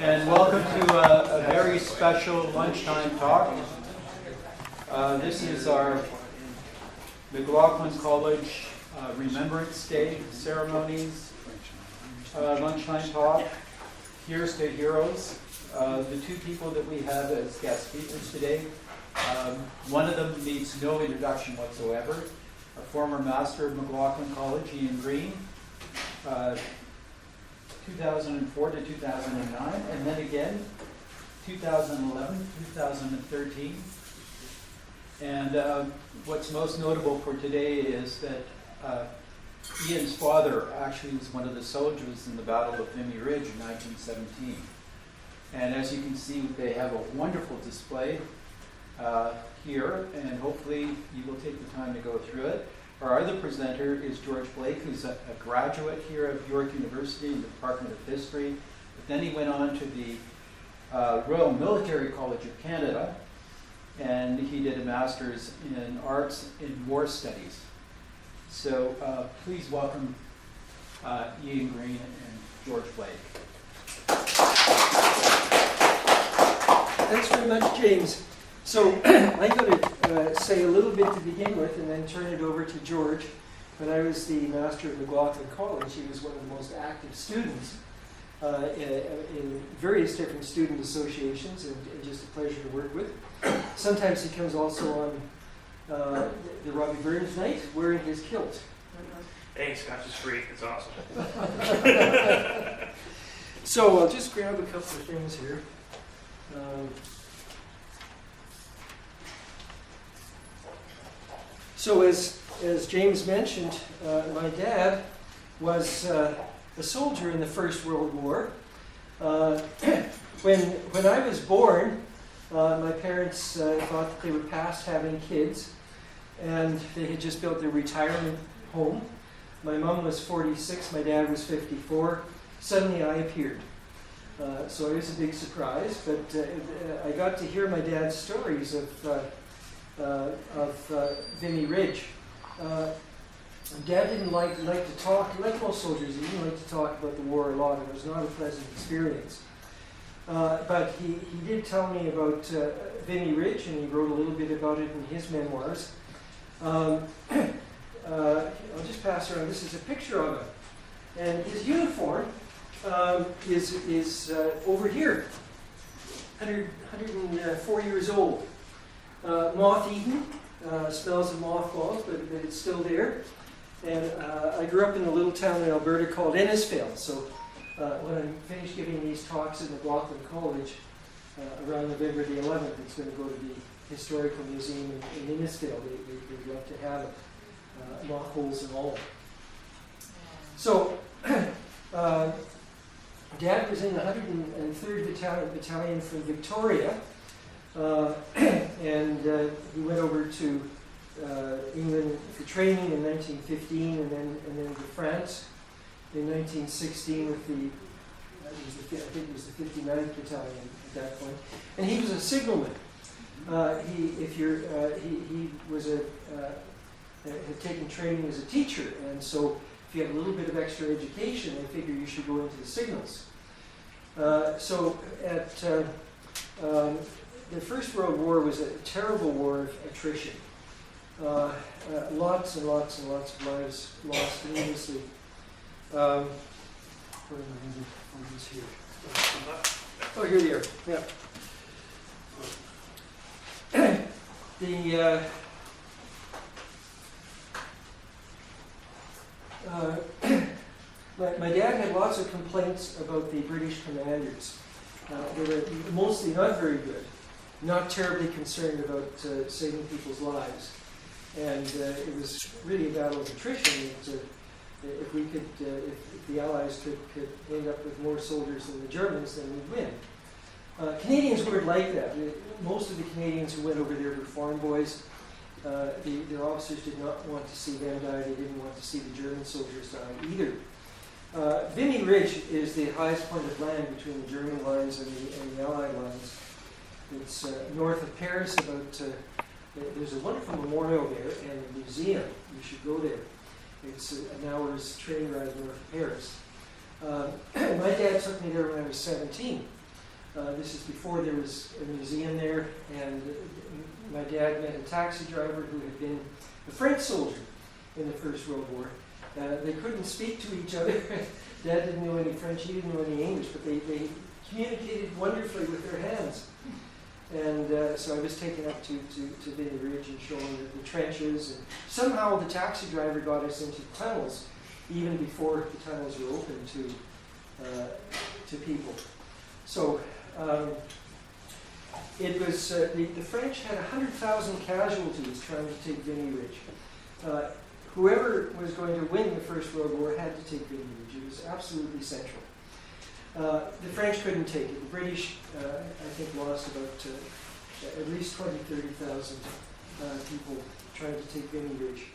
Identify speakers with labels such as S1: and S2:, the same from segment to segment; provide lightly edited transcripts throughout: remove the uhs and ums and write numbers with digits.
S1: And welcome to a very special lunchtime talk. This is our McLaughlin College Remembrance Day ceremonies lunchtime talk. Here's to heroes. The two people that we have as guest speakers today, one of them needs no introduction whatsoever. A former master of McLaughlin College, Greene, 2004 to 2009, and then again 2011, 2013. And what's most notable for today is that Ian's father actually was one of the soldiers in the Battle of Vimy Ridge in 1917. And as you can see, they have a wonderful display here, and hopefully you will take the time to go through it. Our other presenter is George Blake, who's a graduate here of York University in the Department of History. But then he went on to the Royal Military College of Canada, and he did a master's in arts in war studies. So please welcome Ian Greene and George Blake.
S2: Thanks very much, James. So I'm going to say a little bit to begin with and then turn it over to George. When I was the master at McLaughlin College, he was one of the most active students in various different student associations, and just a pleasure to work with. Sometimes he comes also on the Robbie Burns night wearing his kilt.
S3: Hey, Scotch is free. It's awesome.
S2: So I'll just grab a couple of things here. So as James mentioned, my dad was a soldier in the First World War. When I was born, my parents thought that they were past having kids, and they had just built their retirement home. My mom was 46, my dad was 54. Suddenly I appeared. So it was a big surprise, but I got to hear my dad's stories of Vimy Ridge. Dad didn't like to talk, like most soldiers, he didn't like to talk about the war a lot. It was not a pleasant experience. But he did tell me about Vimy Ridge, and he wrote a little bit about it in his memoirs. I'll just pass around. This is a picture of him. And his uniform is over here, 104 years old. Moth-eaten, smells of mothballs, but it's still there. And I grew up in a little town in Alberta called Innisfail. So when I'm finished giving these talks at McLaughlin College around November the 11th, it's going to go to the Historical Museum in Innisfail. They'd love to have it, mothballs and all. So Dad was in the 103rd Battalion from Victoria. And he went over to England for training in 1915, and then to France in 1916 with I think it was the 59th Battalion at that point. And he was a signalman. He was had taken training as a teacher, and so if you had a little bit of extra education, they figured you should go into the signals. So at the First World War was a terrible war of attrition. Lots and lots and lots of lives lost needlessly. Where are these here? Oh, here they are. Yeah. My dad had lots of complaints about the British commanders. They were mostly not very good. Not terribly concerned about saving people's lives, and it was really a battle of attrition. If the Allies could end up with more soldiers than the Germans, then we'd win. Canadians weren't like that. Most of the Canadians who went over there were farm boys. Their officers did not want to see them die. They didn't want to see the German soldiers die either. Vimy Ridge is the highest point of land between the German lines and the Allied lines. It's north of Paris. There's a wonderful memorial there and a museum. You should go there. It's an hour's train ride north of Paris. My dad took me there when I was 17. This is before there was a museum there, and my dad met a taxi driver who had been a French soldier in the First World War. They couldn't speak to each other. Dad didn't know any French, he didn't know any English, but they communicated wonderfully with their hands. And so I was taken up to Vinny Ridge and shown the trenches. And somehow the taxi driver got us into tunnels, even before the tunnels were open to people. So it was the French had 100,000 casualties trying to take Vinny Ridge. Whoever was going to win the First World War had to take Vinny Ridge. It was absolutely central. The French couldn't take it. The British, I think, lost about at least 20,000 to 30,000 people trying to take Vinny Ridge.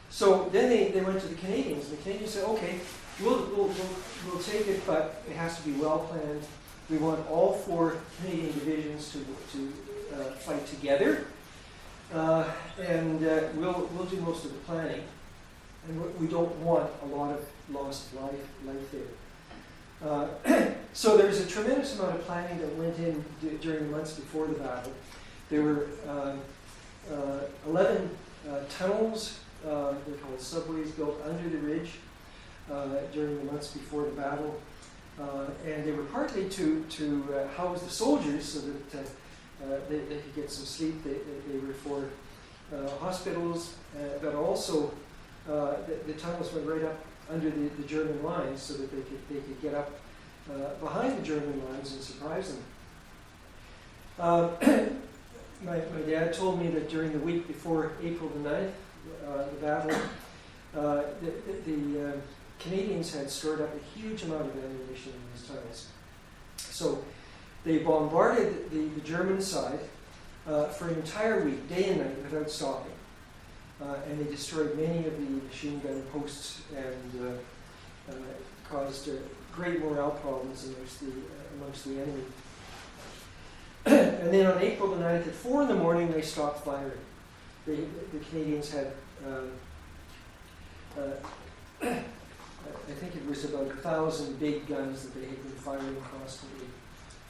S2: So then they went to the Canadians, and the Canadians said, okay, we'll take it, but it has to be well planned. We want all 4 Canadian divisions to fight together, and we'll do most of the planning. And we don't want a lot of lost life there. So there was a tremendous amount of planning that went in during the months before the battle. There were 11 tunnels, they're called subways, built under the ridge during the months before the battle. And they were partly to house the soldiers so that they could get some sleep. They were for hospitals, but also the tunnels went right up under the German lines so that they could get up behind the German lines and surprise them. My dad told me that during the week before April the 9th, the battle, the Canadians had stored up a huge amount of ammunition in these tunnels. So they bombarded the German side for an entire week, day and night, without stopping. And they destroyed many of the machine gun posts and caused great morale problems amongst the enemy. And then on April the 9th at 4 in the morning, they stopped firing. The Canadians had, I think it was about 1,000 big guns that they had been firing constantly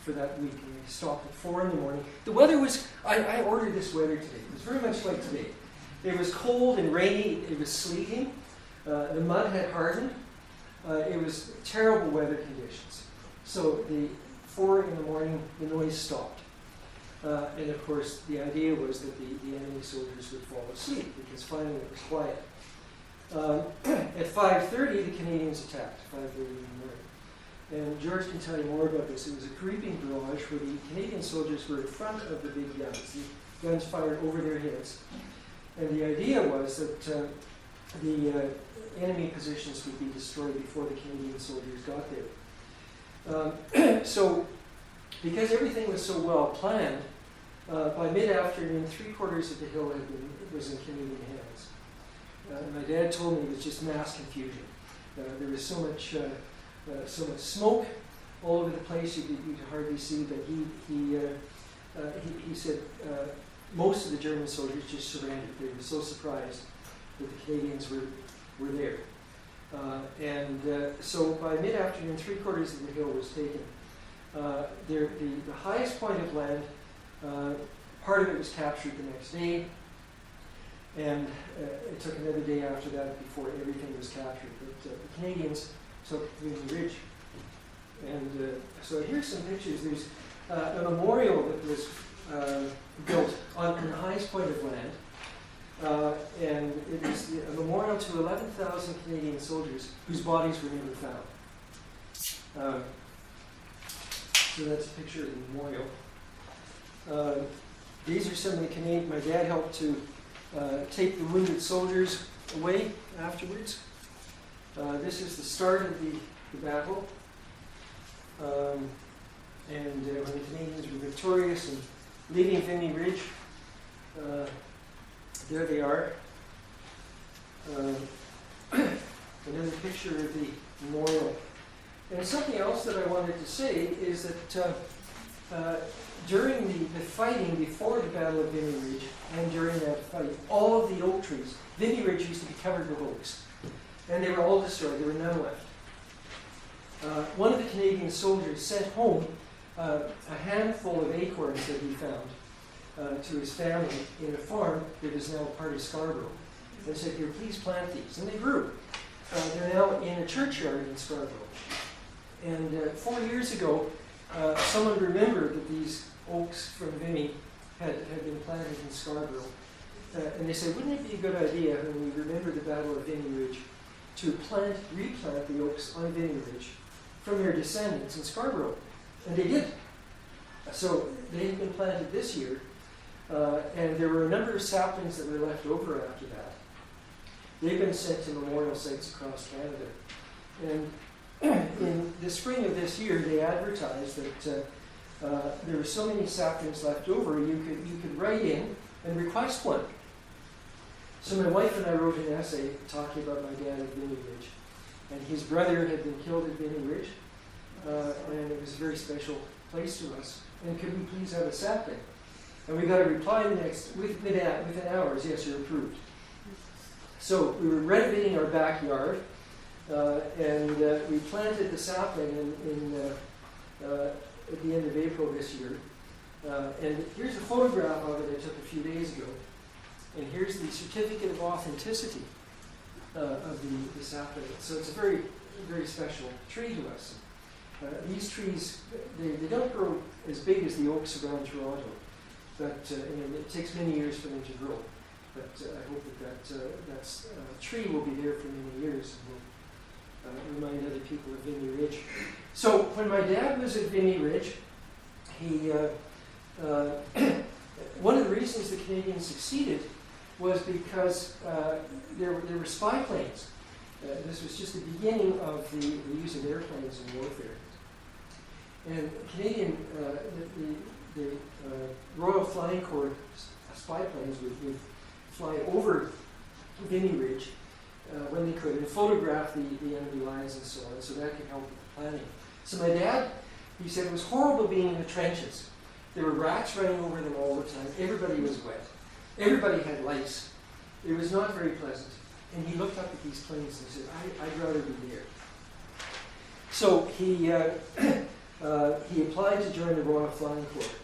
S2: for that week. And they stopped at 4 in the morning. The weather was, I ordered this weather today. It was very much like today. It was cold and rainy. It was sleeting. The mud had hardened. It was terrible weather conditions. So the 4 in the morning, the noise stopped. And of course, the idea was that the enemy soldiers would fall asleep because finally it was quiet. At 5:30, the Canadians attacked, 5:30 in the morning. And George can tell you more about this. It was a creeping barrage where the Canadian soldiers were in front of the big guns. The guns fired over their heads. And the idea was that the enemy positions would be destroyed before the Canadian soldiers got there. So, because everything was so well planned, by mid-afternoon, 3/4 of the hill was in Canadian hands. My dad told me it was just mass confusion. There was so much smoke all over the place you could hardly see. But he said most of the German soldiers just surrendered. They were so surprised that the Canadians were there. So by mid-afternoon, 3/4 of the hill was taken. The highest point of land, part of it was captured the next day, and it took another day after that before everything was captured. But the Canadians took Greene Ridge. And so here's some pictures. There's a memorial that was built on the highest point of land, and it is a memorial to 11,000 Canadian soldiers whose bodies were never found. So that's a picture of the memorial. These are some of the Canadian. My dad helped to take the wounded soldiers away afterwards. This is the start of the battle. When the Canadians were victorious and leaving Vinny Ridge, there they are. Another picture of the memorial. And something else that I wanted to say is that during the fighting before the Battle of Vinny Ridge and during that fight, all of the oak trees, Vinny Ridge used to be covered with oaks, and they were all destroyed. There were none left. One of the Canadian soldiers sent home a handful of acorns that he found to his family in a farm that is now part of Scarborough. They said, here, please plant these. And they grew. They're now in a churchyard in Scarborough. And 4 years ago, someone remembered that these oaks from Vimy had been planted in Scarborough. And they said, wouldn't it be a good idea when we remember the Battle of Vimy Ridge to replant the oaks on Vimy Ridge from their descendants in Scarborough? And they did. So they have been planted this year. And there were a number of saplings that were left over after that. They've been sent to memorial sites across Canada. And in the spring of this year, they advertised that there were so many saplings left over, you could write in and request one. So my wife and I wrote an essay talking about my dad at Vimy Ridge. And his brother had been killed at Vimy Ridge. And it was a very special place to us. And could we please have a sapling? And we got a reply within hours, yes, you're approved. So we were renovating our backyard, and we planted the sapling at the end of April this year. And here's a photograph of it I took a few days ago. And here's the certificate of authenticity of the sapling. So it's a very, very special tree to us. These trees, they don't grow as big as the oaks around Toronto, but it takes many years for them to grow. But I hope that tree will be there for many years and will remind other people of Vimy Ridge. So when my dad was at Vimy Ridge, he one of the reasons the Canadians succeeded was because there were spy planes. This was just the beginning of the use of airplanes in warfare. And Canadian, the Royal Flying Corps spy planes would fly over Vimy Ridge when they could and photograph the enemy lines and so on, so that could help with the planning. So my dad, he said, it was horrible being in the trenches. There were rats running over them all the time. Everybody was wet. Everybody had lice. It was not very pleasant. And he looked up at these planes and said, I'd rather be there. So he applied to join the Royal Flying Corps.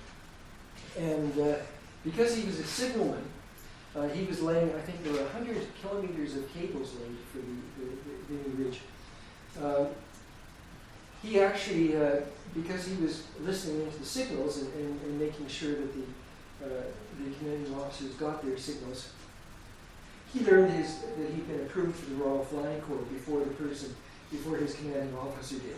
S2: And because he was a signalman, he was laying, I think there were 100 kilometers of cables laid for the Vimy Ridge. He actually, because he was listening into the signals and making sure that the commanding officers got their signals, he learned that he'd been approved for the Royal Flying Corps before his commanding officer did.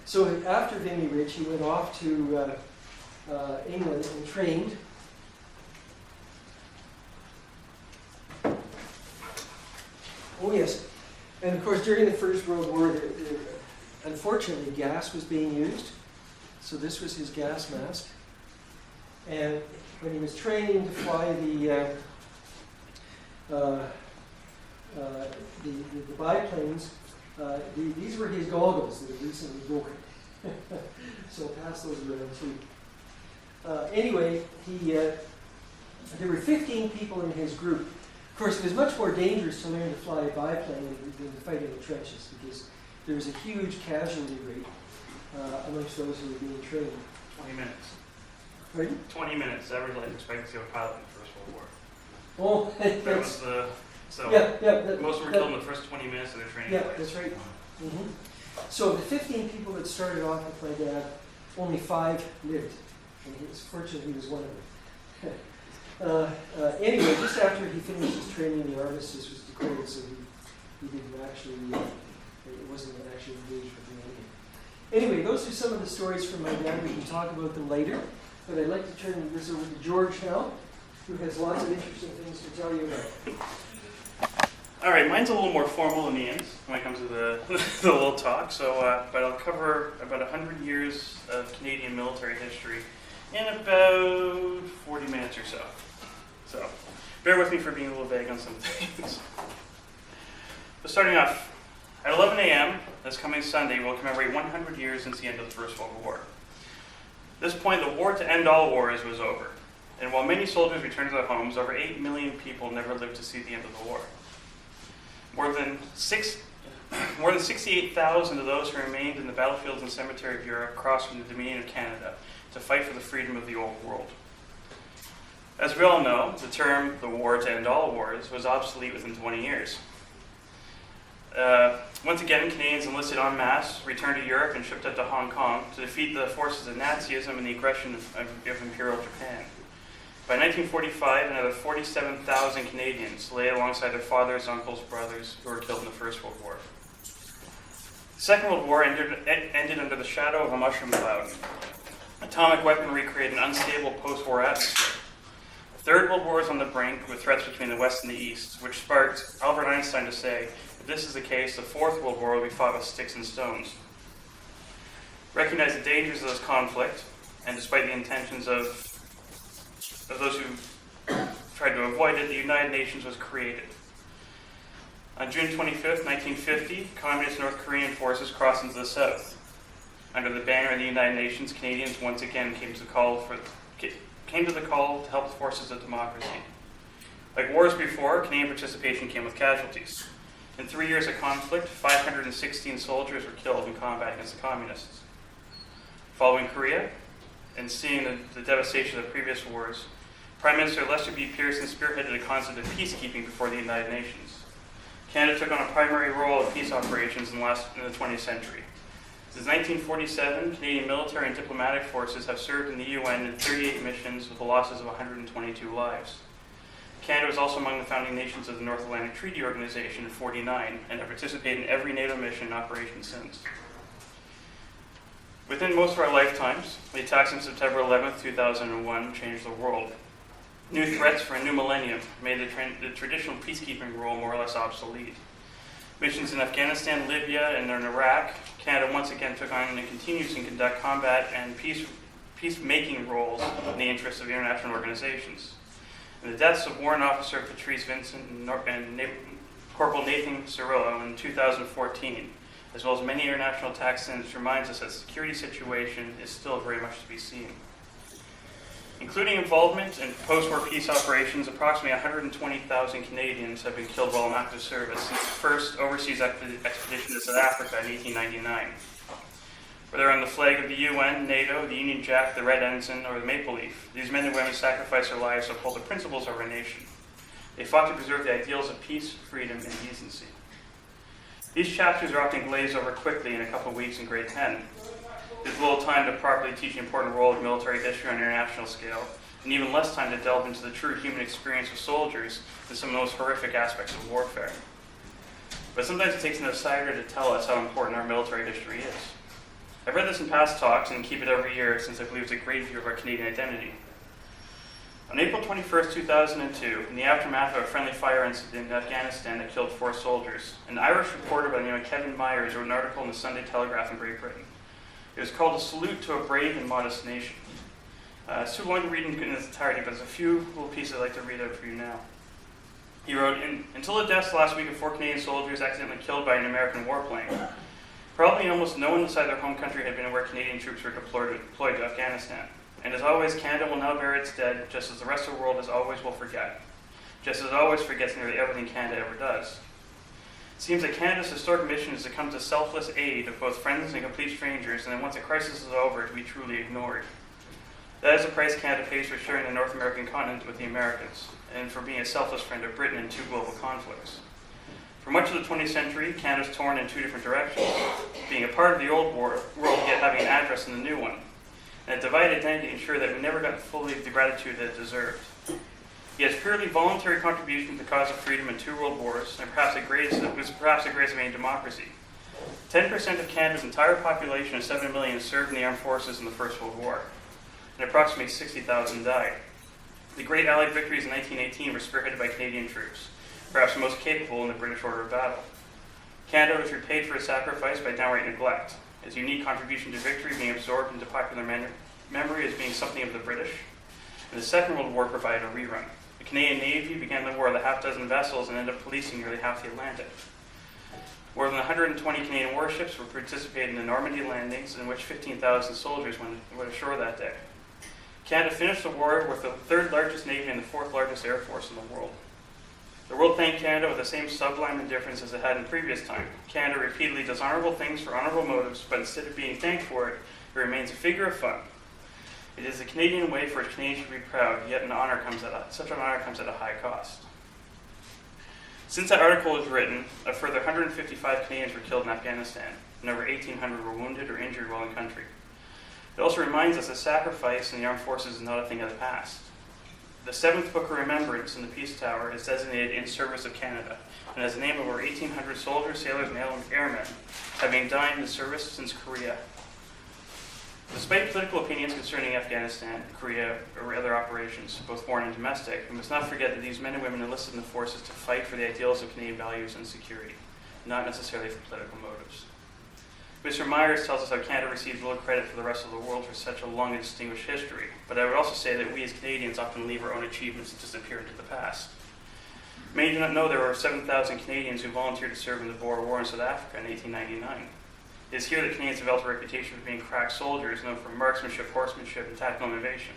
S2: So after Vimy Ridge, he went off to England and trained. Oh yes, and of course during the First World War, unfortunately gas was being used. So this was his gas mask. And when he was training to fly the biplanes, these were his goggles that had recently broken. So I'll pass those around too. Anyway, there were 15 people in his group. Of course, it was much more dangerous to learn to fly a biplane than to fight in the trenches because there was a huge casualty rate amongst those who were being trained.
S3: 20 minutes.
S2: Pardon?
S3: 20 minutes, average life expectancy of a pilot in the First World War.
S2: Oh,
S3: That was the, so most were killed in the first 20 minutes of their training.
S2: Yeah,
S3: place.
S2: that's right. Mm-hmm. So the 15 people that started off with my dad, only 5 lived. And fortunately, he was one of them. Anyway, just after he finished his training, the armistice was declared, so he didn't actually, it wasn't actually engaged with the enemy. Anyway, those are some of the stories from my dad. We can talk about them later. But I'd like to turn this over to George now, who has lots of interesting things to tell you about.
S3: All right, mine's a little more formal than Ian's when it comes to the little talk. So, but I'll cover about 100 years of Canadian military history in about 40 minutes or so. So, bear with me for being a little vague on some things. So, starting off, at 11 a.m. this coming Sunday, we'll commemorate 100 years since the end of the First World War. At this point, the war to end all wars was over. And while many soldiers returned to their homes, over 8 million people never lived to see the end of the war. More than 6 More than 68,000 of those who remained in the battlefields and cemetery of Europe crossed from the Dominion of Canada to fight for the freedom of the Old World. As we all know, the term "the war to end all wars" was obsolete within 20 years. Once again, Canadians enlisted en masse, returned to Europe, and shipped up to Hong Kong to defeat the forces of Nazism and the aggression of Imperial Japan. By 1945, another 47,000 Canadians lay alongside their fathers, uncles, brothers who were killed in the First World War. The Second World War ended under the shadow of a mushroom cloud. Atomic weaponry created an unstable post-war atmosphere. The Third World War was on the brink, with threats between the West and the East, which sparked Albert Einstein to say, if this is the case, the Fourth World War will be fought with sticks and stones. Recognize the dangers of this conflict, and despite the intentions of those who tried to avoid it, the United Nations was created. On June 25th, 1950, Communist North Korean forces crossed into the south. Under the banner of the United Nations, Canadians once again came to the call to help the forces of democracy. Like wars before, Canadian participation came with casualties. In 3 years of conflict, 516 soldiers were killed in combat against the communists. Following Korea, and seeing the devastation of the previous wars, Prime Minister Lester B. Pearson spearheaded a concept of peacekeeping before the United Nations. Canada took on a primary role in peace operations in the 20th century. Since 1947, Canadian military and diplomatic forces have served in the UN in 38 missions with the losses of 122 lives. Canada was also among the founding nations of the North Atlantic Treaty Organization in 1949 and have participated in every NATO mission in operation since. Within most of our lifetimes, the attacks on September 11th, 2001 changed the world. New threats for a new millennium made the traditional peacekeeping role more or less obsolete. Missions in Afghanistan, Libya, and in Iraq, Canada once again took on and continues to conduct combat and peacemaking roles in the interests of international organizations. And the deaths of Warrant Officer Patrice Vincent and Corporal Nathan Cirillo in 2014, as well as many international attacks since, reminds us that the security situation is still very much to be seen. Including involvement in post-war peace operations, approximately 120,000 Canadians have been killed while in active service since the first overseas expedition to South Africa in 1899. Whether on the flag of the UN, NATO, the Union Jack, the Red Ensign, or the Maple Leaf, these men and women sacrificed their lives to uphold the principles of our nation. They fought to preserve the ideals of peace, freedom, and decency. These chapters are often glazed over quickly in a couple of weeks in grade 10. There's little time to properly teach the important role of military history on an international scale, and even less time to delve into the true human experience of soldiers and some of the most horrific aspects of warfare. But sometimes it takes an outsider to tell us how important our military history is. I've read this in past talks and keep it every year since I believe it's a great view of our Canadian identity. On April 21st, 2002, in the aftermath of a friendly fire incident in Afghanistan that killed 4 soldiers, an Irish reporter by the name of Kevin Myers wrote an article in the Sunday Telegraph in Great Britain. It was called "A Salute to a Brave and Modest Nation." It's too long to read in its entirety, but there's a few little pieces I'd like to read out for you now. He wrote, "Until the deaths last week of 4 Canadian soldiers accidentally killed by an American warplane, probably almost no one inside their home country had been aware Canadian troops were deployed to Afghanistan. And as always, Canada will now bury its dead, just as the rest of the world as always will forget. Just as it always forgets nearly everything Canada ever does. It seems that Canada's historic mission is to come to selfless aid of both friends and complete strangers, and then once the crisis is over, to be truly ignored. That is the price Canada pays for sharing the North American continent with the Americans, and for being a selfless friend of Britain in 2 global conflicts. For much of the 20th century, Canada's torn in 2 different directions, being a part of the old world, yet having an address in the new one. And a divided identity ensured that we never got fully the gratitude that it deserved. Yet its purely voluntary contribution to the cause of freedom in 2 world wars, and perhaps the greatest of any democracy. 10% of Canada's entire population of 7 million served in the armed forces in the First World War, and approximately 60,000 died. The great Allied victories in 1918 were spearheaded by Canadian troops, perhaps the most capable in the British order of battle. Canada was repaid for its sacrifice by downright neglect, its unique contribution to victory being absorbed into popular memory as being something of the British, and the Second World War provided a rerun. The Canadian Navy began the war with a half-dozen vessels and ended up policing nearly half the Atlantic. More than 120 Canadian warships were participating in the Normandy landings, in which 15,000 soldiers went ashore that day. Canada finished the war with the 3rd largest navy and the 4th largest air force in the world. The world thanked Canada with the same sublime indifference as it had in previous time. Canada repeatedly does honorable things for honorable motives, but instead of being thanked for it, it remains a figure of fun. It is the Canadian way for Canadians to be proud, yet such an honor comes at a high cost. Since that article was written, a further 155 Canadians were killed in Afghanistan, and over 1,800 were wounded or injured while in country. It also reminds us that sacrifice in the armed forces is not a thing of the past. The 7th Book of Remembrance in the Peace Tower is designated in service of Canada, and has the name of over 1,800 soldiers, sailors, and airmen having died in the service since Korea. Despite political opinions concerning Afghanistan, Korea, or other operations, both foreign and domestic, we must not forget that these men and women enlisted in the forces to fight for the ideals of Canadian values and security, not necessarily for political motives. Mr. Myers tells us how Canada receives little credit for the rest of the world for such a long and distinguished history, but I would also say that we as Canadians often leave our own achievements to disappear into the past. Many do not know there were 7,000 Canadians who volunteered to serve in the Boer War in South Africa in 1899. It is here that Canadians developed a reputation for being crack soldiers, known for marksmanship, horsemanship, and tactical innovation.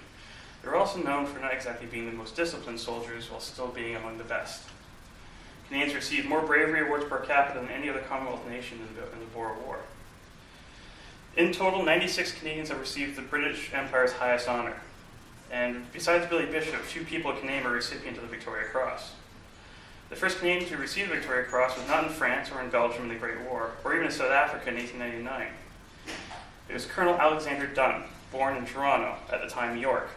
S3: They were also known for not exactly being the most disciplined soldiers, while still being among the best. Canadians received more bravery awards per capita than any other Commonwealth nation in the Boer War. In total, 96 Canadians have received the British Empire's highest honor. And besides Billy Bishop, 2 people can name a recipient of the Victoria Cross. The first Canadian to receive the Victoria Cross was not in France or in Belgium in the Great War, or even in South Africa in 1899. It was Colonel Alexander Dunn, born in Toronto, at the time York.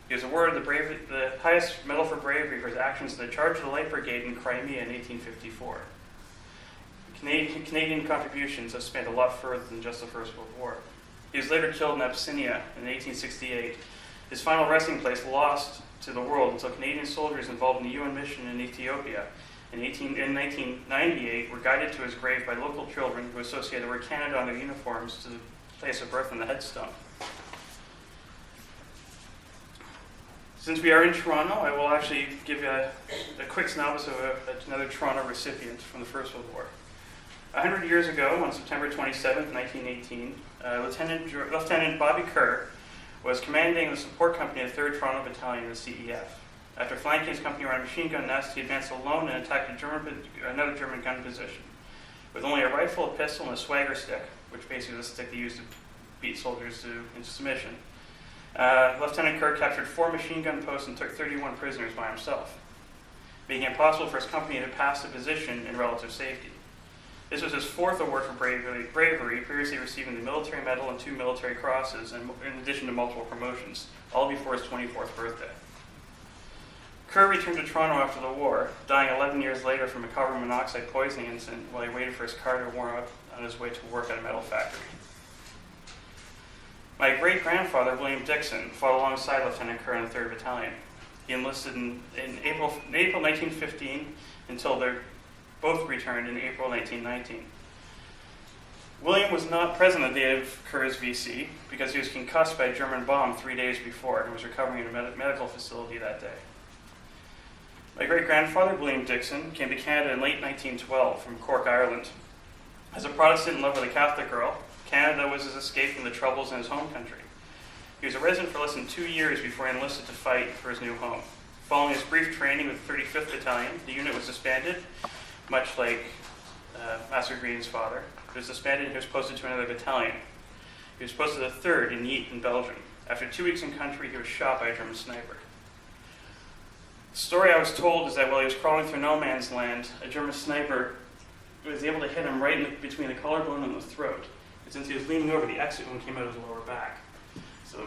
S3: He was awarded the highest medal for bravery for his actions in the charge of the Light Brigade in Crimea in 1854. Canadian contributions have spanned a lot further than just the First World War. He was later killed in Abyssinia in 1868. His final resting place lost to the world until Canadian soldiers involved in the UN mission in Ethiopia in 1998 were guided to his grave by local children who associated the word Canada on their uniforms to the place of birth on the headstone. Since we are in Toronto, I will actually give you a quick synopsis of another Toronto recipient from the First World War. 100 years ago, on September 27, 1918, Lieutenant Bobby Kerr was commanding the support company of the 3rd Toronto Battalion of the CEF. After flanking his company around a machine gun nest, he advanced alone and attacked another German gun position. With only a rifle, a pistol, and a swagger stick, which basically was a stick they used to beat soldiers into submission, Lieutenant Kerr captured 4 machine gun posts and took 31 prisoners by himself, making it impossible for his company to pass the position in relative safety. This was his 4th award for bravery, previously receiving the Military Medal and 2 military crosses, and in addition to multiple promotions, all before his 24th birthday. Kerr returned to Toronto after the war, dying 11 years later from a carbon monoxide poisoning incident while he waited for his car to warm up on his way to work at a metal factory. My great-grandfather, William Dixon, fought alongside Lieutenant Kerr in the 3rd Battalion. He enlisted in April 1915 until they both returned in April 1919. William was not present at the day of Kerr's VC because he was concussed by a German bomb 3 days before and was recovering in a medical facility that day. My great-grandfather, William Dixon, came to Canada in late 1912 from Cork, Ireland. As a Protestant in love with a Catholic girl, Canada was his escape from the troubles in his home country. He was a resident for less than 2 years before he enlisted to fight for his new home. Following his brief training with the 35th Battalion, the unit was disbanded, much like Master Greene's father. He was disbanded and he was posted to another battalion. He was posted to the 3rd in Ypres in Belgium. After 2 weeks in country, he was shot by a German sniper. The story I was told is that while he was crawling through no man's land, a German sniper was able to hit him right between the collarbone and the throat. And since he was leaning over, the exit wound came out of his lower back. So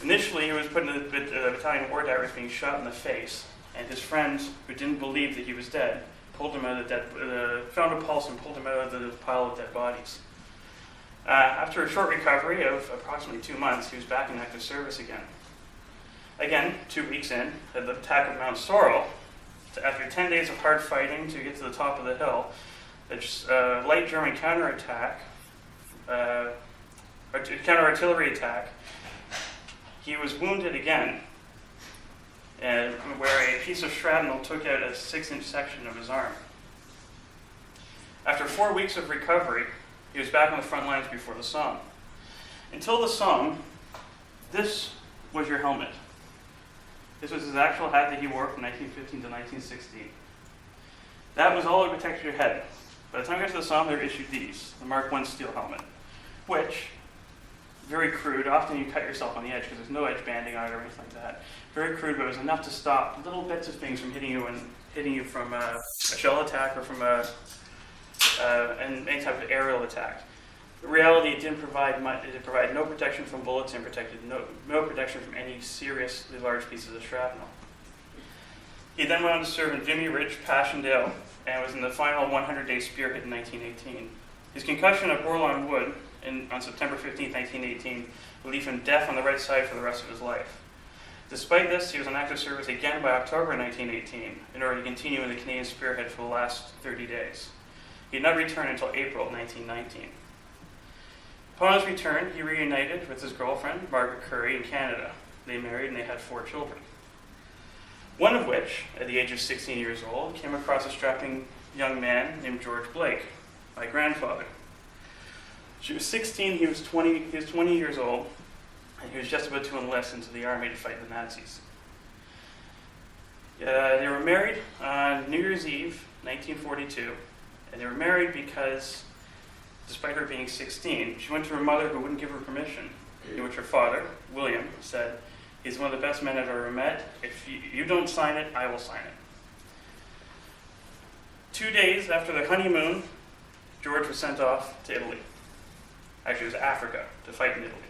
S3: initially, he was put in the battalion ward that was being shot in the face, and his friend, who didn't believe that he was dead, pulled him out of found a pulse and pulled him out of the pile of dead bodies. After a short recovery of approximately 2 months, he was back in active service again. Again, 2 weeks in, at the attack of Mount Sorrel, after 10 days of hard fighting to get to the top of the hill, a light German counter-artillery attack, he was wounded again, where a piece of shrapnel took out a 6-inch section of his arm. After 4 weeks of recovery, he was back on the front lines before the Somme. Until the Somme, this was your helmet. This was his actual hat that he wore from 1915 to 1916. That was all that would protect your head. By the time you got to the Somme, they were issued these, the Mark I steel helmet, which, very crude, often you cut yourself on the edge because there's no edge banding on it or anything like that. Very crude, but it was enough to stop little bits of things from hitting you from a shell attack or from any type of aerial attack. In reality, it didn't provide much. It provided no protection from bullets and protected no protection from any seriously large pieces of shrapnel. He then went on to serve in Vimy Ridge, Passchendaele, and was in the final 100-day spearhead in 1918. His concussion at Bourlon Wood on September 15, 1918, would leave him deaf on the right side for the rest of his life. Despite this, he was on active service again by October 1918 in order to continue in the Canadian spearhead for the last 30 days. He did not return until April 1919. Upon his return, he reunited with his girlfriend, Margaret Curry, in Canada. They married and they had 4 children. One of which, at the age of 16 years old, came across a strapping young man named George Blake, my grandfather. She was 16, he was 20 years old, and he was just about to enlist into the army to fight the Nazis. They were married on New Year's Eve, 1942, and they were married because, despite her being 16, she went to her mother who wouldn't give her permission, in which her father, William, said, "He's one of the best men I've ever met. If you don't sign it, I will sign it." 2 days after their honeymoon, George was sent off to Italy. Actually, it was Africa, to fight in Italy.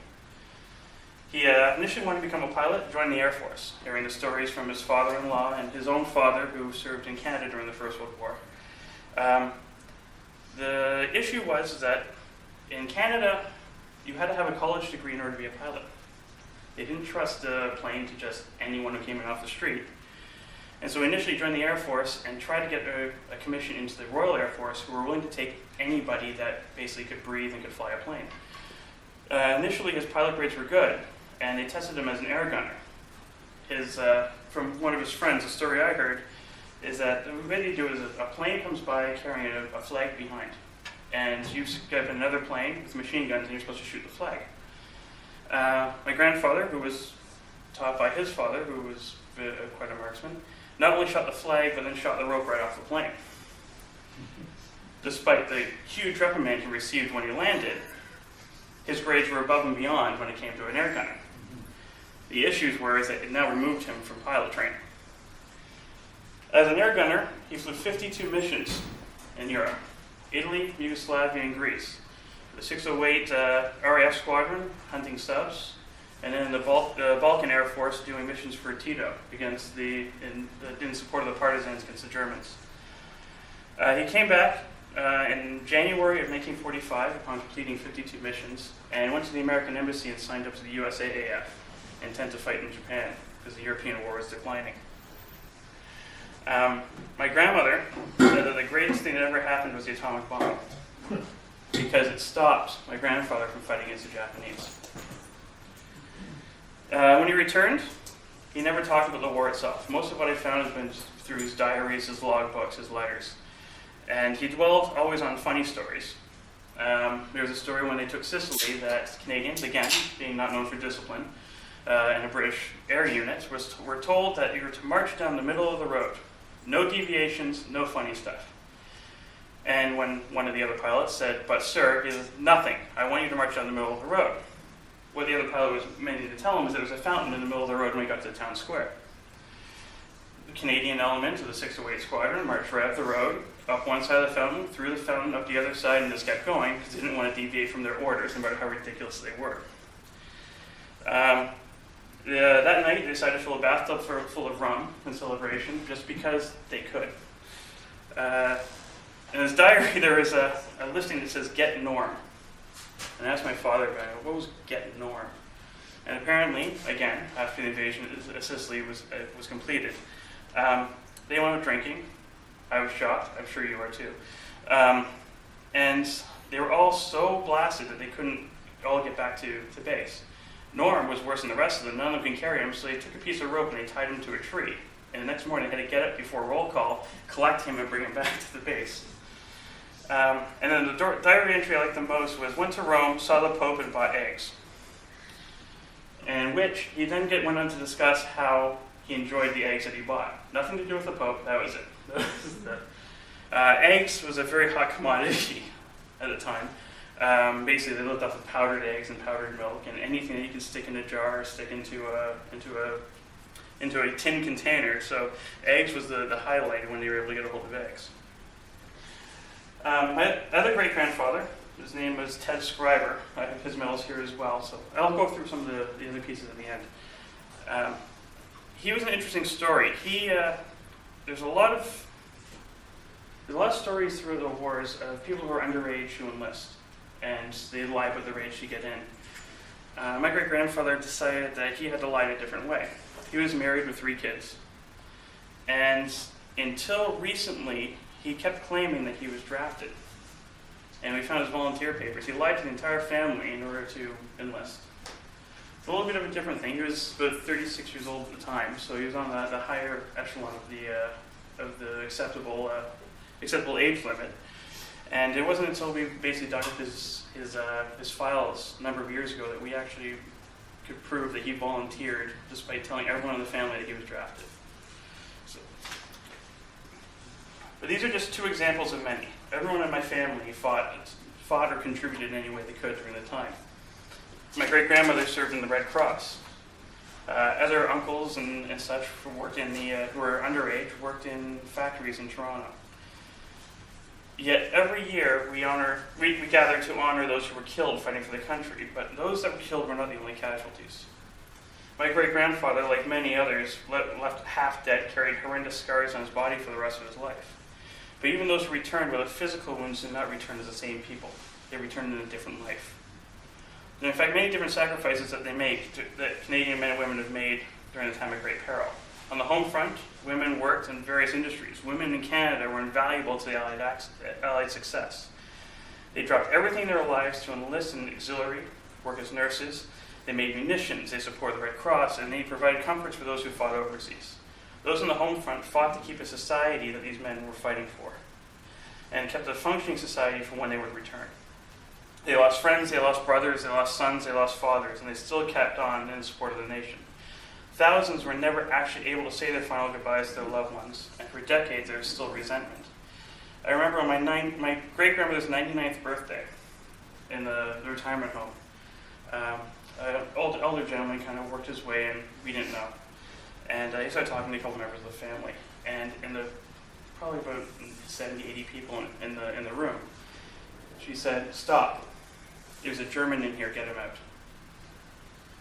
S3: He initially wanted to become a pilot, join the Air Force, hearing the stories from his father-in-law and his own father, who served in Canada during the First World War. The issue was that in Canada, you had to have a college degree in order to be a pilot. They didn't trust a plane to just anyone who came in off the street. And so he initially joined the Air Force and tried to get a commission into the Royal Air Force, who were willing to take anybody that basically could breathe and could fly a plane. Initially, his pilot grades were good, and they tested him as an air gunner. From one of his friends, the story I heard is that the way they do it is a plane comes by carrying a flag behind, and you get in another plane with machine guns, and you're supposed to shoot the flag. My grandfather, who was taught by his father, who was quite a marksman, not only shot the flag, but then shot the rope right off the plane. Despite the huge reprimand he received when he landed, his grades were above and beyond when it came to an air gunner. The issues were that it now removed him from pilot training. As an air gunner, he flew 52 missions in Europe: Italy, Yugoslavia, and Greece. The 608 RAF Squadron, hunting subs, and then the Balkan Air Force doing missions for Tito in support of the partisans against the Germans. He came back in January of 1945 upon completing 52 missions, and went to the American Embassy and signed up to the USAAF, intent to fight in Japan because the European war was declining. My grandmother said that the greatest thing that ever happened was the atomic bomb, because it stopped my grandfather from fighting against the Japanese. When he returned, he never talked about the war itself. Most of what I found has been through his diaries, his logbooks, his letters. And he dwelled always on funny stories. There was a story when they took Sicily that Canadians, again, being not known for discipline, and a British air unit, were told that you were to march down the middle of the road. No deviations, no funny stuff. And when one of the other pilots said, "But sir, it is nothing. I want you to march down the middle of the road." What the other pilot was meaning to tell him was there was a fountain in the middle of the road when we got to the town square. The Canadian element of the 608 Squadron marched right up the road, up one side of the fountain, through the fountain, up the other side, and just kept going because they didn't want to deviate from their orders, no matter how ridiculous they were. That night, they decided to fill a bathtub full of rum in celebration, just because they could. In his diary, there is a listing that says "Get Norm." And I asked my father about it. What was "Get Norm"? And apparently, again, after the invasion of Sicily was completed, they went out drinking. I was shocked. I'm sure you are too. And they were all so blasted that they couldn't all get back to base. Norm was worse than the rest of them. None of them could carry him, so they took a piece of rope and they tied him to a tree. And the next morning, they had to get up before roll call, collect him, and bring him back to the base. And then the diary entry I liked the most was, "Went to Rome, saw the Pope, and bought eggs." In which he then went on to discuss how he enjoyed the eggs that he bought. Nothing to do with the Pope, that was it. Eggs was a very hot commodity at the time. Basically, they lived off of powdered eggs and powdered milk, and anything that you can stick in a jar or stick into a tin container. So eggs was the highlight when they were able to get a hold of eggs. My other great-grandfather, his name was Ted Scriber. I have his medals here as well, so I'll go through some of the other pieces at the end. He was an interesting story. There's a lot of stories through the wars of people who are underage who enlist, and they lie about their age to get in. My great-grandfather decided that he had to lie in a different way. He was married with 3 kids, and until recently, he kept claiming that he was drafted. And we found his volunteer papers. He lied to the entire family in order to enlist. It's a little bit of a different thing. He was about 36 years old at the time, so he was on the higher echelon of the acceptable age limit. And it wasn't until we basically dug up his files a number of years ago that we actually could prove that he volunteered, despite telling everyone in the family that he was drafted. But these are just 2 examples of many. Everyone in my family fought or contributed in any way they could during the time. My great-grandmother served in the Red Cross. Other uncles and such who worked who were underage worked in factories in Toronto. Yet every year we gather to honor those who were killed fighting for the country, but those that were killed were not the only casualties. My great-grandfather, like many others, left half dead, carried horrendous scars on his body for the rest of his life. But even those who returned with physical wounds did not return as the same people. They returned in a different life. And in fact, many different sacrifices that that Canadian men and women have made during the time of great peril. On the home front, women worked in various industries. Women in Canada were invaluable to the Allied success. They dropped everything in their lives to enlist in auxiliary, work as nurses. They made munitions, they supported the Red Cross, and they provided comforts for those who fought overseas. Those on the home front fought to keep a society that these men were fighting for, and kept a functioning society for when they would return. They lost friends, they lost brothers, they lost sons, they lost fathers, and they still kept on in support of the nation. Thousands were never actually able to say their final goodbyes to their loved ones, and for decades there was still resentment. I remember on my great-grandmother's 99th birthday in the retirement home, an older gentleman kind of worked his way in, we didn't know. And he started talking to a couple members of the family, and probably about 70, 80 people in the room. She said, "Stop. There's a German in here, get him out."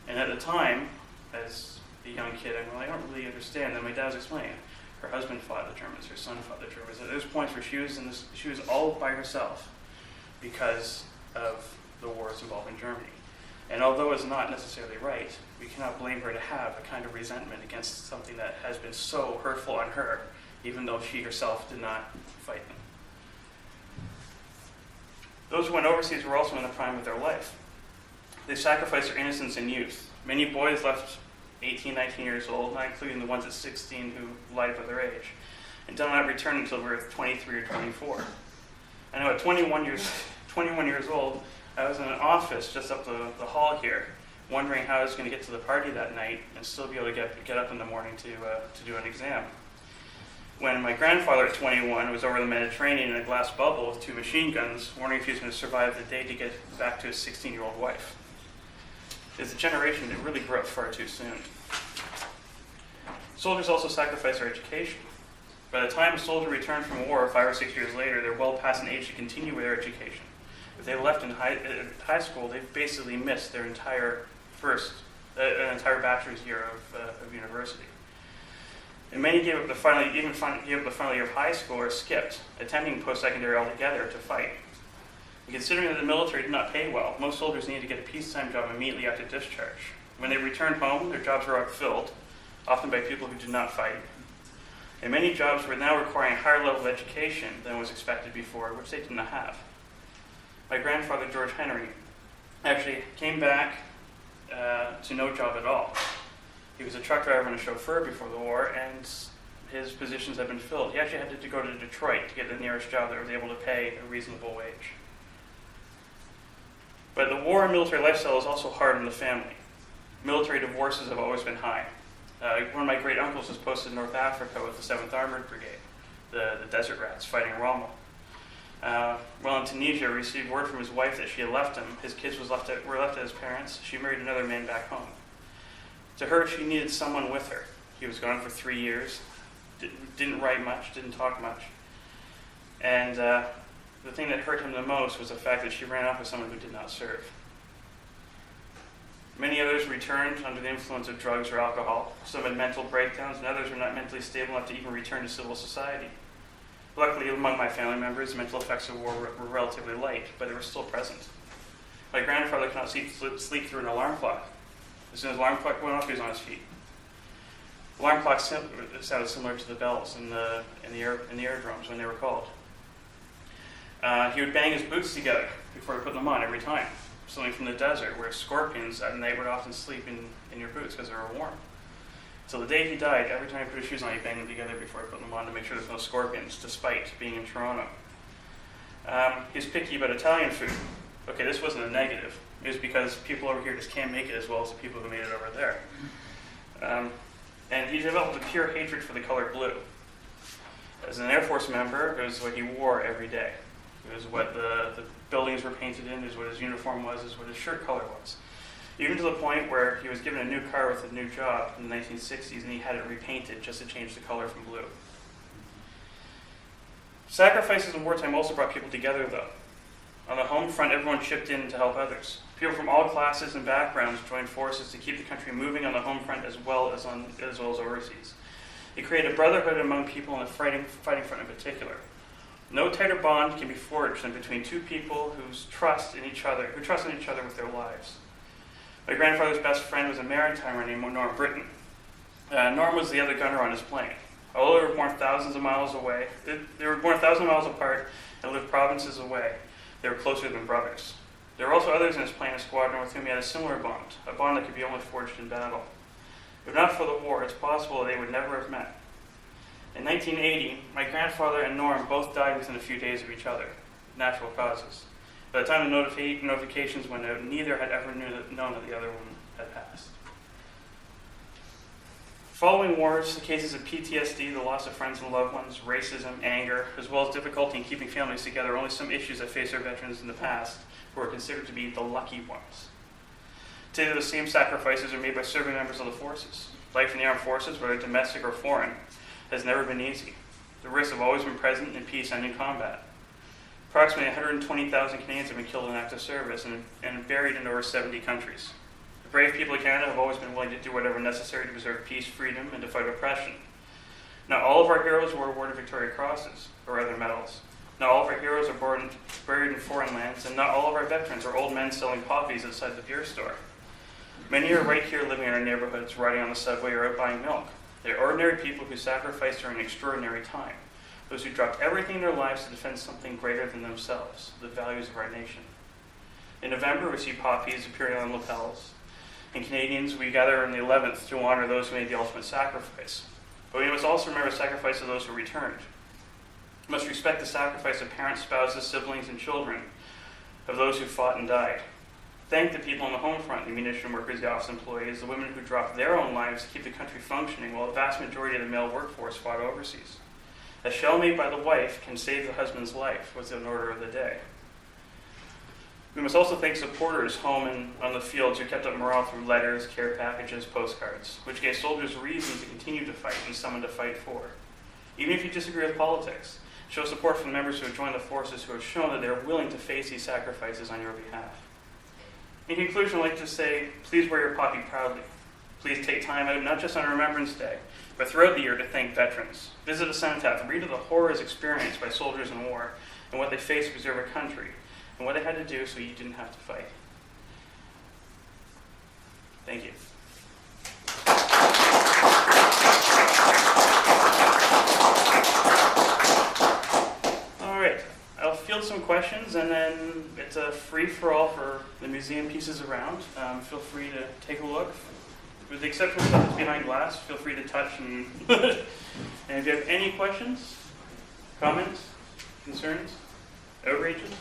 S3: And at the time, as a young kid, I'm like, I don't really understand. Then my dad was explaining, her husband fought the Germans, her son fought the Germans. There's points where she was all by herself because of the wars involving Germany. And although it's not necessarily right, we cannot blame her to have a kind of resentment against something that has been so hurtful on her, even though she herself did not fight them. Those who went overseas were also in the prime of their life. They sacrificed their innocence and youth. Many boys left 18, 19 years old, not including the ones at 16 who lied about their age, and did not return until they were 23 or 24. I know at 21 years old, I was in an office just up the hall here, wondering how I was going to get to the party that night and still be able to get up in the morning to do an exam. When my grandfather at 21 was over the Mediterranean in a glass bubble with 2 machine guns, wondering if he was going to survive the day to get back to his 16-year-old wife. It's a generation that really grew up far too soon. Soldiers also sacrifice their education. By the time a soldier returned from war 5 or 6 years later, they're well past an age to continue with their education. If they left in high school, they've basically missed their entire bachelor's year of university. And many gave up the final year of high school or skipped, attending post-secondary altogether to fight. And considering that the military did not pay well, most soldiers needed to get a peacetime job immediately after discharge. When they returned home, their jobs were filled, often by people who did not fight. And many jobs were now requiring a higher level of education than was expected before, which they did not have. My grandfather, George Henry, actually came back to no job at all. He was a truck driver and a chauffeur before the war, and his positions had been filled. He actually had to go to Detroit to get the nearest job that was able to pay a reasonable wage. But the war and military lifestyle is also hard on the family. Military divorces have always been high. One of my great uncles was posted in North Africa with the 7th Armored Brigade, the Desert Rats, fighting Rommel. While in Tunisia, received word from his wife that she had left him. His kids were left at his parents. She married another man back home. To her, she needed someone with her. He was gone for 3 years, didn't write much, didn't talk much. And the thing that hurt him the most was the fact that she ran off with someone who did not serve. Many others returned under the influence of drugs or alcohol. Some had mental breakdowns, and others were not mentally stable enough to even return to civil society. Luckily, among my family members, the mental effects of war were relatively light, but they were still present. My grandfather could not sleep through an alarm clock. As soon as the alarm clock went off, he was on his feet. Alarm clocks sounded similar to the bells in the aerodromes when they were called. He would bang his boots together before he put them on every time. Something from the desert, where scorpions at night would often sleep in your boots because they were warm. So the day he died, every time he put his shoes on, he banged them together before he put them on to make sure there's no scorpions, despite being in Toronto. He was picky about Italian food. Okay, this wasn't a negative. It was because people over here just can't make it as well as the people who made it over there. And he developed a pure hatred for the color blue. As an Air Force member, it was what he wore every day. It was what the buildings were painted in, it was what his uniform was, it was what his shirt color was. Even to the point where he was given a new car with a new job in the 1960s and he had it repainted just to change the color from blue. Sacrifices in wartime also brought people together, though. On the home front, everyone chipped in to help others. People from all classes and backgrounds joined forces to keep the country moving on the home front as well as overseas. It created a brotherhood among people in the fighting front in particular. No tighter bond can be forged than between two people who trust in each other with their lives. My grandfather's best friend was a maritimer named Norm Britton. Norm was the other gunner on his plane. Although they were born thousands of miles away, they were born 1,000 miles apart and lived provinces away. They were closer than brothers. There were also others in his plane and squadron with whom he had a similar bond, a bond that could be only forged in battle. If not for the war, it's possible that they would never have met. In 1980, my grandfather and Norm both died within a few days of each other, natural causes. By the time the notifications went out, neither had ever known that the other one had passed. Following wars, the cases of PTSD, the loss of friends and loved ones, racism, anger, as well as difficulty in keeping families together are only some issues that faced our veterans in the past who are considered to be the lucky ones. Today, the same sacrifices are made by serving members of the forces. Life in the armed forces, whether domestic or foreign, has never been easy. The risks have always been present in peace and in combat. Approximately 120,000 Canadians have been killed in active service and buried in over 70 countries. The brave people of Canada have always been willing to do whatever necessary to preserve peace, freedom, and to fight oppression. Not all of our heroes were awarded Victoria Crosses or other medals. Not all of our heroes are buried in foreign lands, and not all of our veterans are old men selling poppies outside the beer store. Many are right here living in our neighborhoods, riding on the subway or out buying milk. They're ordinary people who sacrificed during an extraordinary time. Those who dropped everything in their lives to defend something greater than themselves, the values of our nation. In November, we see poppies appearing on lapels. And Canadians, we gather on the 11th to honor those who made the ultimate sacrifice. But we must also remember the sacrifice of those who returned. We must respect the sacrifice of parents, spouses, siblings, and children, of those who fought and died. Thank the people on the home front, the munition workers, the office employees, the women who dropped their own lives to keep the country functioning while the vast majority of the male workforce fought overseas. A shell made by the wife can save the husband's life was an order of the day. We must also thank supporters home and on the fields who kept up morale through letters, care packages, postcards, which gave soldiers reason to continue to fight and someone to fight for. Even if you disagree with politics, show support for the members who have joined the forces who have shown that they are willing to face these sacrifices on your behalf. In conclusion, I'd like to say, please wear your poppy proudly. Please take time out, not just on Remembrance Day, but throughout the year to thank veterans. Visit a cenotaph, read of the horrors experienced by soldiers in war and what they faced to preserve our country and what they had to do so you didn't have to fight. Thank you. All right, I'll field some questions and then it's a free-for-all for the museum pieces around. Feel free to take a look. With the exception of stuff that's behind glass, feel free to touch and and if you have any questions, comments, concerns, outrages?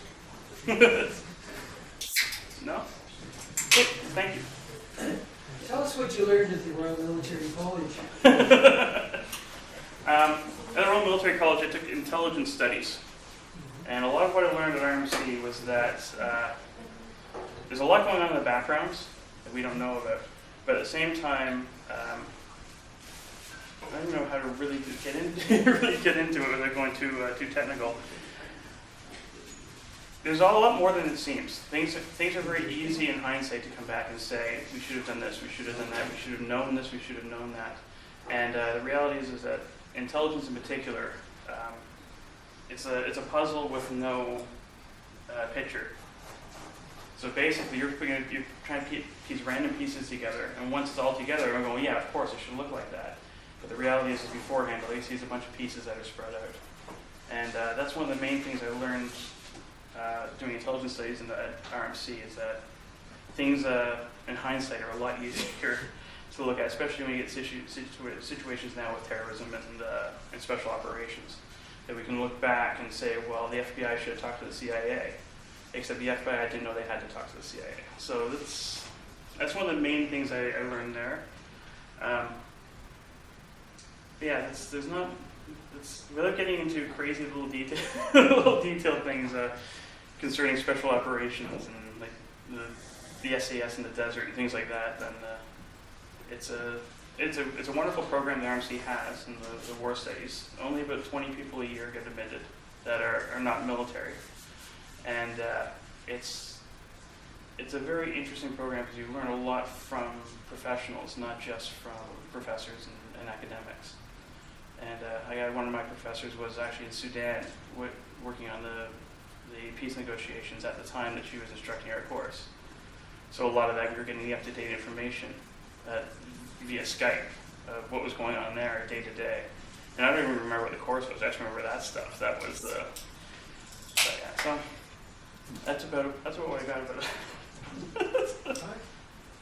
S3: No? Good, thank you.
S2: Tell us what you learned at the Royal Military College.
S3: At the Royal Military College, I took intelligence studies. And a lot of what I learned at RMC was that there's a lot going on in the background that we don't know about. But at the same time, I don't know how to really get into it without going too technical. There's a lot more than it seems. Things are very easy in hindsight to come back and say, we should have done this, we should have done that, we should have known this, we should have known that. And the reality is that intelligence in particular, it's a puzzle with no picture. So basically, you're trying to piece random pieces together, and once it's all together, I'm going, yeah, of course, it should look like that. But the reality is beforehand, all you see is a bunch of pieces that are spread out. And that's one of the main things I learned doing intelligence studies at RMC, is that things in hindsight are a lot easier to look at, especially when you get situations now with terrorism and special operations. That we can look back and say, well, the FBI should have talked to the CIA, except the FBI didn't know they had to talk to the CIA. So that's one of the main things I learned there. Yeah, without getting into crazy little detailed things concerning special operations and like the SAS in the desert and things like that, then it's a wonderful program the RMC has in the war studies. Only about 20 people a year get admitted that are not military, and it's a very interesting program because you learn a lot from professionals, not just from professors and academics. And I got one of my professors was actually in Sudan working on the peace negotiations at the time that she was instructing our course. So a lot of that, we were getting the up-to-date information via Skype of what was going on there day to day. And I don't even remember what the course was. I just remember that stuff. That was the... yeah, so that's what I got about it.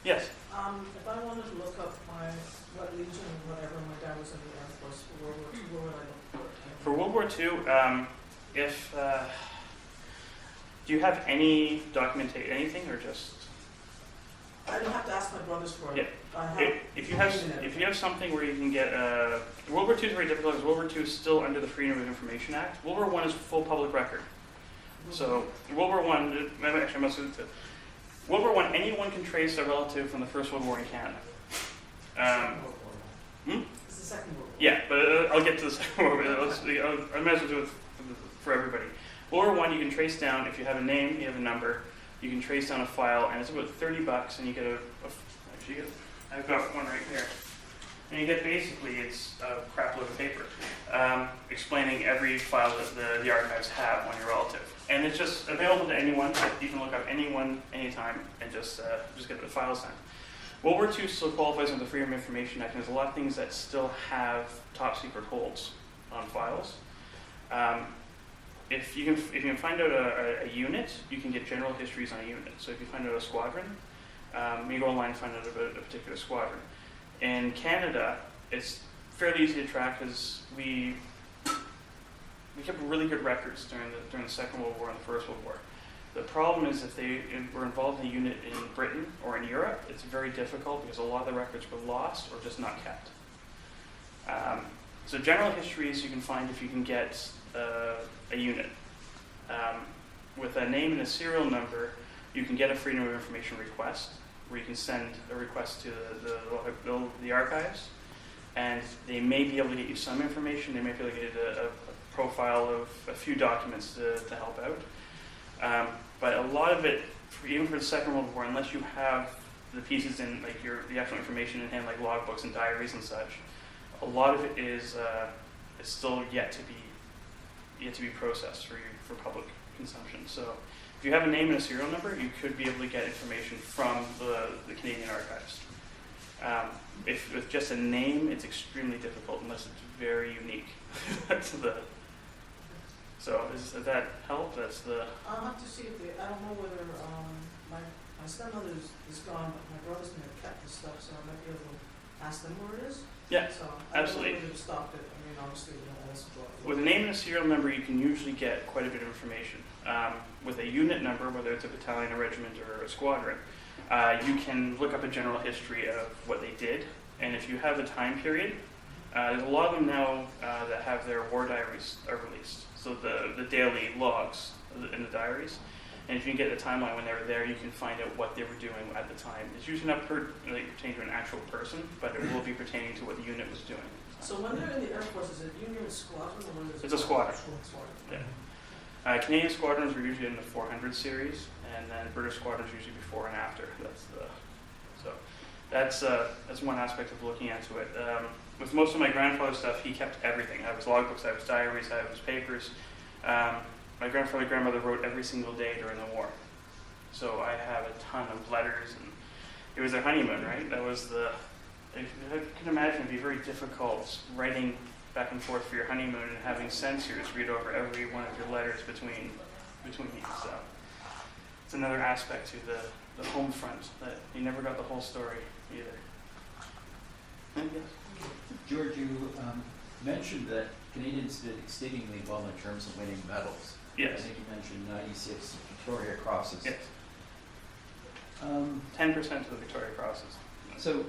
S3: Yes?
S4: If I wanted to look up what legion or whatever, my dad was in the Air Force for World War II, where would I look for?
S3: For World War II, do you have any documentation, anything, or just?
S4: I don't have to ask my brothers for it.
S3: Yeah. If you have something where you can get World War II is very difficult because World War II is still under the Freedom of Information Act. World War I is full public record. So World War I, actually I must have World War I, anyone can trace a relative from the First World War in Canada.
S4: It's the Second World War.
S3: Yeah, but I'll get to the Second World War. I might as well do it for everybody. World War I, you can trace down, if you have a name, you have a number, you can trace down a file, and it's about $30, and you get I've got one right here. And you get basically, it's a crap load of paper explaining every file that the archives have on your relative. And it's just available to anyone. You can look up anyone, anytime, and just get the file sent. World War II still qualifies under the Freedom of Information Act, and there's a lot of things that still have top secret holds on files. If you can find out a unit, you can get general histories on a unit. So if you find out a squadron, you go online and find out about a particular squadron. In Canada, it's fairly easy to track because we kept really good records during the Second World War and the First World War. The problem is if they were involved in a unit in Britain or in Europe, it's very difficult because a lot of the records were lost or just not kept. So general histories you can find if you can get a unit. With a name and a serial number, you can get a Freedom of Information request, where you can send a request to the archives, and they may be able to get you some information. They may be able to get a profile of a few documents to help out. But a lot of it, even for the Second World War, unless you have the pieces in, like the actual information in hand, like logbooks and diaries and such, a lot of it is still yet to be processed for public consumption. So if you have a name and a serial number, you could be able to get information from the Canadian archives. If with just a name, it's extremely difficult unless it's very unique to the. So does that help? That's the.
S4: I'll have to see if I don't know whether my stepmother is gone, but my brothers may have kept the stuff, so I might be able to ask them where it is.
S3: Yeah,
S4: so
S3: absolutely.
S4: I don't know whether they've stopped it. I mean, obviously, that's a job.
S3: With a name and a serial number, you can usually get quite a bit of information. With a unit number, whether it's a battalion, a regiment, or a squadron, you can look up a general history of what they did, and if you have a time period, there's a lot of them now that have their war diaries are released. So the daily logs in the diaries, and if you can get the timeline when they were there, you can find out what they were doing at the time. It's usually not pertaining to an actual person, but it will be pertaining to what the unit was doing.
S4: So when they're in the Air Force, is it Union squadron or what is it?
S3: It's a squadron.
S4: Squadron.
S3: Yeah. Canadian squadrons were usually in the 400 series, and then British squadrons usually before and after. That's one aspect of looking into it. With most of my grandfather's stuff, he kept everything. I have his logbooks, I have his diaries, I have his papers. My grandfather and grandmother wrote every single day during the war. So I have a ton of letters, and it was their honeymoon, right? That was I can imagine it'd be very difficult writing back and forth for your honeymoon and having censors read over every one of your letters between you. So it's another aspect to the home front that you never got the whole story either. Yes.
S1: George, you mentioned that Canadians did exceedingly well in terms of winning medals. I
S3: Yes.
S1: think you mentioned 96 Victoria Crosses.
S3: Yes. 10% of the Victoria Crosses.
S1: So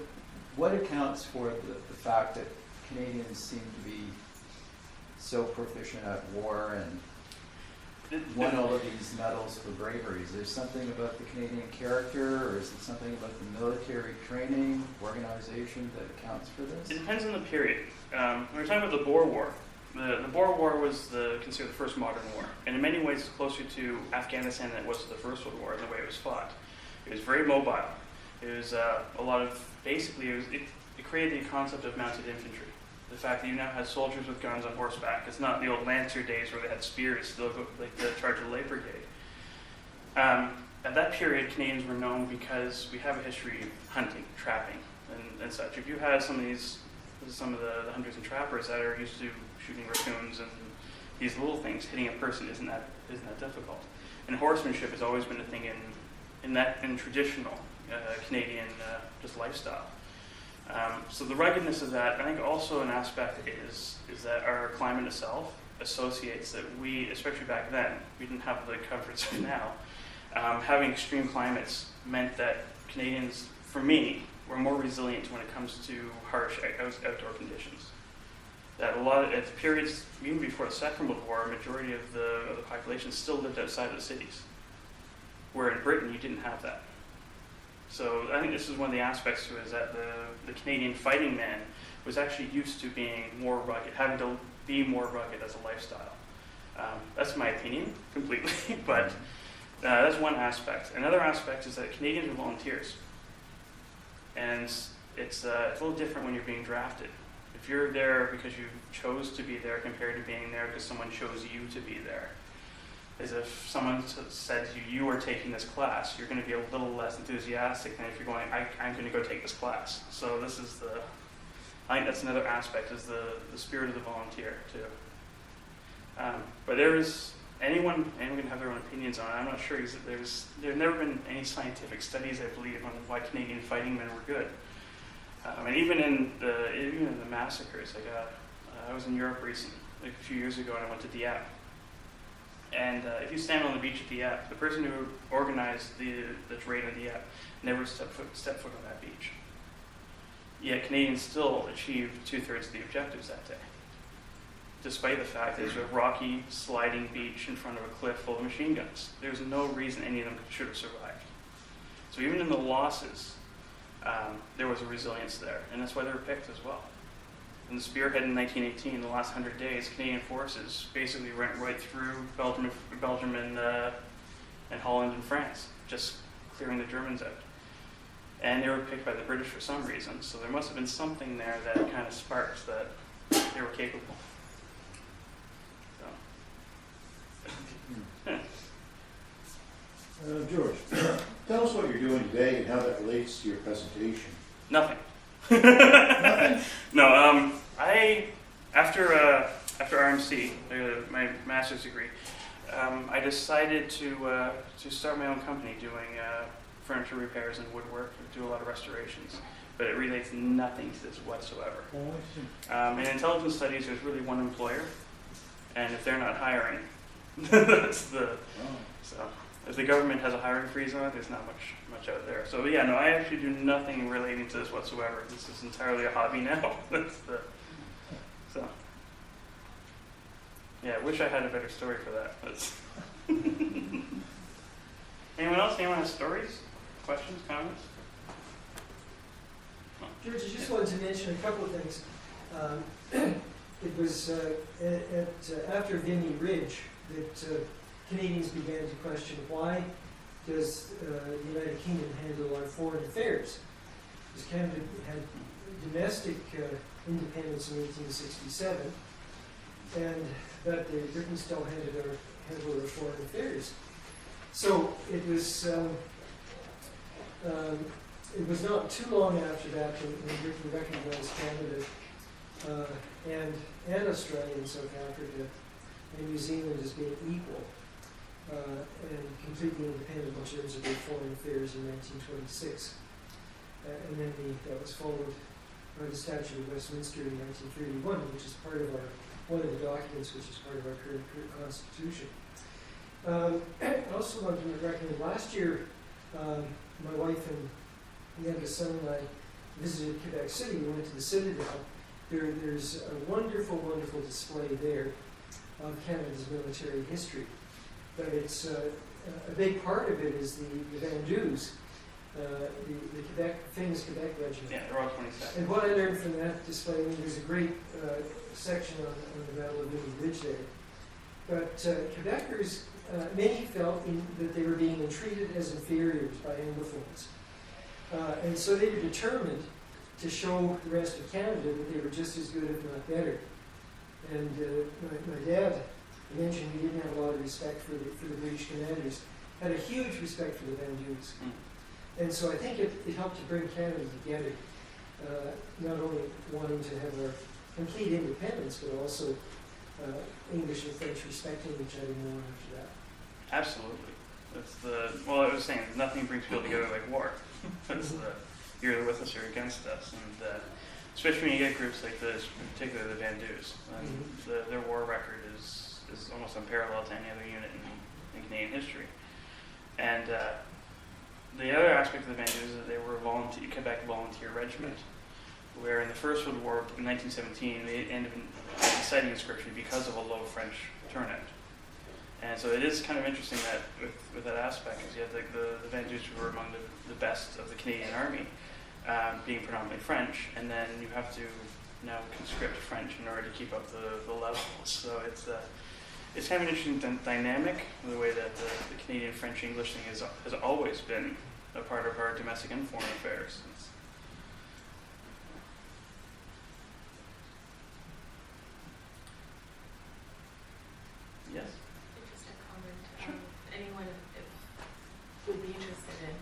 S1: what accounts for the fact that Canadians seem to be so proficient at war and won all of these medals for bravery? Is there something about the Canadian character, or is it something about the military training, organization that accounts for this?
S3: It depends on the period. When we're talking about the Boer War, the Boer War was considered the first modern war, and in many ways it's closer to Afghanistan than it was to the First World War in the way it was fought. It was very mobile. It was a lot of, basically, it created the concept of mounted infantry. The fact that you now had soldiers with guns on horseback. It's not the old Lancer days where they had spears, like the Charge of the Light Brigade. At that period, Canadians were known because we have a history of hunting, trapping, and such. If you had some of the hunters and trappers that are used to shooting raccoons and these little things, hitting a person isn't that difficult. And horsemanship has always been a thing in traditional Canadian just lifestyle. So the ruggedness of that, I think also an aspect is that our climate itself associates that we, especially back then, we didn't have the comforts of now. Having extreme climates meant that Canadians, for me, were more resilient when it comes to harsh outdoor conditions. That a lot of, at periods, even before the Second World War, a majority of the population still lived outside of the cities. Where in Britain, you didn't have that. So I think this is one of the aspects to it, is that the Canadian fighting man was actually used to being more rugged, having to be more rugged as a lifestyle. That's my opinion, completely, but that's one aspect. Another aspect is that Canadians are volunteers. And it's a little different when you're being drafted. If you're there because you chose to be there compared to being there because someone chose you to be there, as if someone said to you, you are taking this class, you're going to be a little less enthusiastic than if you're going, I'm going to go take this class. So this is I think that's another aspect, is the spirit of the volunteer too. But anyone can have their own opinions on it. I'm not sure, there's never been any scientific studies, I believe, on why Canadian fighting men were good. And even in the massacres, I was in Europe recently, like a few years ago, and I went to Dieppe. And if you stand on the beach at Dieppe, the person who organized the raid on Dieppe never stepped foot on that beach. Yet Canadians still achieved 2/3 of the objectives that day, despite the fact that it's a rocky, sliding beach in front of a cliff full of machine guns. There's no reason any of them should have survived. So even in the losses, there was a resilience there, and that's why they were picked as well. In the spearhead in 1918, the last 100 days, Canadian forces basically went right through Belgium and Holland and France, just clearing the Germans out. And they were picked by the British for some reason, so there must have been something there that kind of sparked that they were capable. So.
S5: George, tell us what you're doing today and how that relates to your presentation.
S3: Nothing.
S5: Nothing?
S3: No, after RMC, my master's degree, I decided to start my own company doing furniture repairs and woodwork, do a lot of restorations, but it relates nothing to this whatsoever.
S5: Oh, I see.
S3: In intelligence studies, there's really one employer, and if they're not hiring, that's the.
S5: Oh.
S3: So if the government has a hiring freeze on it, there's not much out there. So yeah, no, I actually do nothing relating to this whatsoever. This is entirely a hobby now. So yeah, I wish I had a better story for that. Anyone else? Anyone have stories, questions, comments?
S2: George, I just wanted to mention a couple of things. It was after Vimy Ridge that Canadians began to question why does the United Kingdom handle our foreign affairs? Because Canada had domestic independence in 1867, but Britain still handled our foreign affairs. So it was not too long after that when Britain recognized Canada and Australia and South Africa and New Zealand as being equal and completely independent in terms of their foreign affairs in 1926. And then that was followed by the Statute of Westminster in 1931, which is one of the documents which is part of our current Constitution. I also wanted to recommend, last year, my wife and youngest son and I visited Quebec City. We went to the Citadel. There's a wonderful, wonderful display there of Canada's military history. But it's a big part of it is the Vendus, the famous Quebec regiment.
S3: Yeah, they're all 22nd.
S2: And what I learned from that display, there's a great section on the Battle of Vimy Ridge there. But Quebecers, many felt that they were being entreated as inferiors by Anglophones. And so they were determined to show the rest of Canada that they were just as good, if not better. And my dad mentioned he didn't have a lot of respect for the British commanders, had a huge respect for the Vendus. And so I think it helped to bring Canada together, not only wanting to have our complete independence, but also English and French respecting each other more after that.
S3: Absolutely. Well, I was saying, nothing brings people together like war. That's you're either with us or against us. And especially when you get groups like this, in particular the Vendus, their war record is almost unparalleled to any other unit in Canadian history. And the other aspect of the Vendus is that they were a Quebec volunteer regiment, where in the First World War in 1917, they ended up citing conscription because of a low French turnout. And so it is kind of interesting that with that aspect, because you have the Vendus who were among the best of the Canadian Army, being predominantly French, and then you have to now conscript French in order to keep up the levels. So it's kind of an interesting dynamic, the way that the Canadian French-English thing has always been a part of our domestic and foreign affairs. Yes?
S6: Just a comment. Anyone would be interested in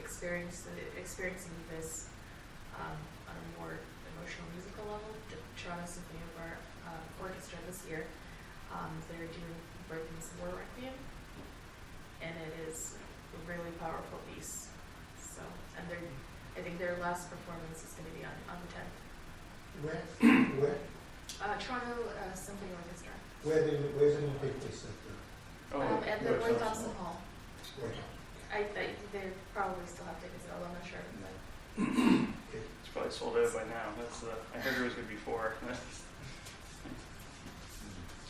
S6: experiencing this on a more emotional musical level, the Toronto Symphony Orchestra this year, they're doing Bergman's War Requiem, and it is a really powerful piece. So, and I think their last performance is going to be on the 10th.
S7: Where?
S6: Toronto Symphony Orchestra.
S7: Where's it going to take place?
S6: At the Roy Thompson Hall.
S7: Right.
S6: They probably still have tickets, although I'm not sure. But
S3: It's probably sold out by now. I heard it was good before. It's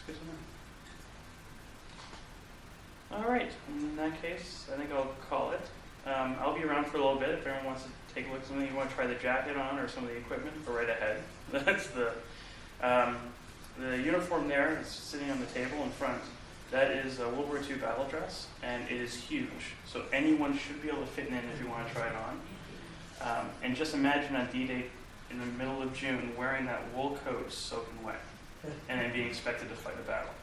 S3: good to know. All right. In that case, I think I'll call it. I'll be around for a little bit. If anyone wants to take a look at something, you want to try the jacket on or some of the equipment, go right ahead. That's the uniform there is sitting on the table in front. That is a World War II battle dress, and it is huge. So anyone should be able to fit in if you want to try it on. And just imagine on D-Day in the middle of June wearing that wool coat soaking wet, and then being expected to fight a battle.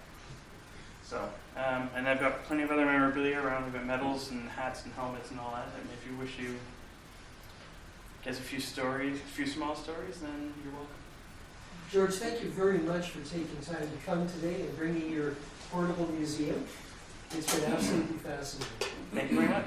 S3: So, and I've got plenty of other memorabilia around. We've got medals and hats and helmets and all that. And if you wish you guess a few small stories, then you're welcome.
S2: George, thank you very much for taking time to come today and bringing your portable museum. It's been absolutely fascinating.
S3: Thank you very much.